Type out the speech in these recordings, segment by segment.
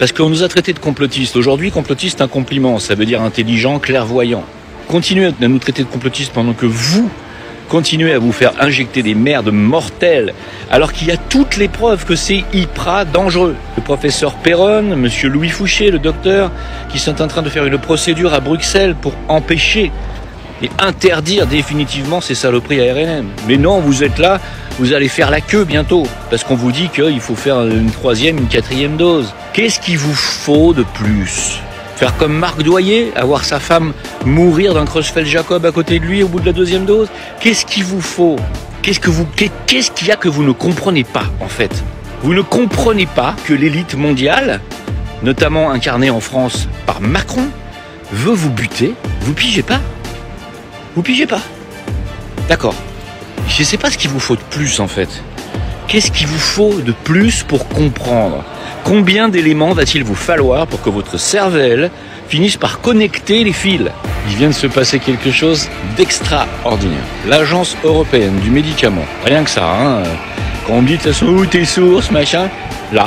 Parce qu'on nous a traités de complotistes. Aujourd'hui, complotiste, c'est un compliment. Ça veut dire intelligent, clairvoyant. Continuez à nous traiter de complotistes pendant que vous continuez à vous faire injecter des merdes mortelles, alors qu'il y a toutes les preuves que c'est hyper dangereux. Le professeur Perron, monsieur Louis Fouché, le docteur, qui sont en train de faire une procédure à Bruxelles pour empêcher et interdire définitivement ces saloperies à RNM. Mais non, vous êtes là, vous allez faire la queue bientôt, parce qu'on vous dit qu'il faut faire une 3e, une 4e dose. Qu'est-ce qu'il vous faut de plus ? Faire comme Marc Doyer, avoir sa femme mourir d'un Creutzfeldt-Jakob à côté de lui au bout de la 2e dose ? Qu'est-ce qu'il vous faut ? Qu'est-ce qu'il y a que vous ne comprenez pas, en fait ? Vous ne comprenez pas que l'élite mondiale, notamment incarnée en France par Macron, veut vous buter ? Vous pigez pas ? Vous pigez pas ? D'accord. Je ne sais pas ce qu'il vous faut de plus, en fait. Qu'est-ce qu'il vous faut de plus pour comprendre ? Combien d'éléments va-t-il vous falloir pour que votre cervelle finisse par connecter les fils ? Il vient de se passer quelque chose d'extraordinaire. L'Agence européenne du médicament, rien que ça, hein, quand on me dit de toute façon où tes sources, machin, là,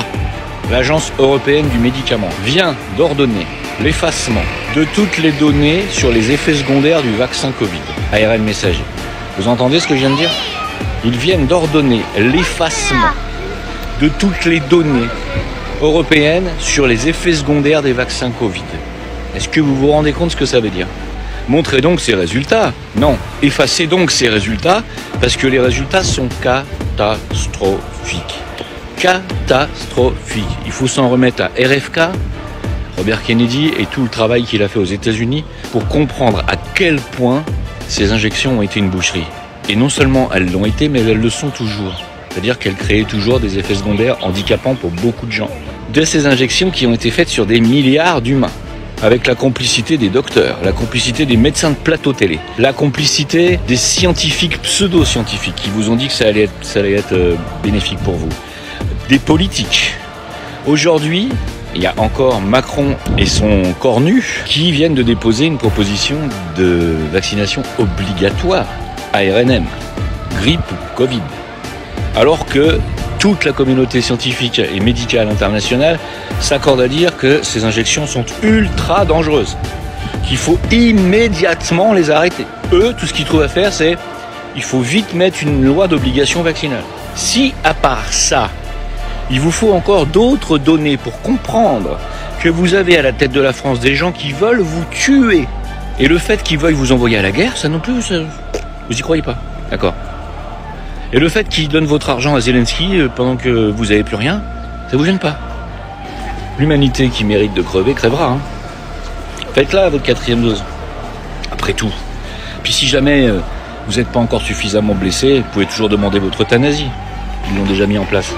l'Agence européenne du médicament vient d'ordonner l'effacement de toutes les données sur les effets secondaires du vaccin Covid, ARN messager. Vous entendez ce que je viens de dire ? Ils viennent d'ordonner l'effacement de toutes les données européennes sur les effets secondaires des vaccins Covid. Est-ce que vous vous rendez compte ce que ça veut dire ? Montrez donc ces résultats. Non, effacez donc ces résultats parce que les résultats sont catastrophiques. Catastrophiques. Il faut s'en remettre à RFK, Robert Kennedy et tout le travail qu'il a fait aux États-Unis pour comprendre à quel point ces injections ont été une boucherie. Et non seulement elles l'ont été, mais elles le sont toujours. C'est-à-dire qu'elles créaient toujours des effets secondaires handicapants pour beaucoup de gens. De ces injections qui ont été faites sur des milliards d'humains, avec la complicité des docteurs, la complicité des médecins de plateau télé, la complicité des scientifiques, pseudo-scientifiques, qui vous ont dit que ça allait être bénéfique pour vous, des politiques. Aujourd'hui, il y a encore Macron et son cornu qui viennent de déposer une proposition de vaccination obligatoire à RNM, grippe, Covid. Alors que toute la communauté scientifique et médicale internationale s'accorde à dire que ces injections sont ultra dangereuses, qu'il faut immédiatement les arrêter. Eux, tout ce qu'ils trouvent à faire, c'est il faut vite mettre une loi d'obligation vaccinale. Si, à part ça, il vous faut encore d'autres données pour comprendre que vous avez à la tête de la France des gens qui veulent vous tuer, et le fait qu'ils veuillent vous envoyer à la guerre, ça non plus, vous y croyez pas, d'accord ? Et le fait qu'ils donnent votre argent à Zelensky pendant que vous n'avez plus rien, ça vous gêne pas. L'humanité qui mérite de crever, crèvera. Hein. Faites-la votre 4e dose. Après tout. Puis si jamais vous n'êtes pas encore suffisamment blessé, vous pouvez toujours demander votre euthanasie. Ils l'ont déjà mis en place.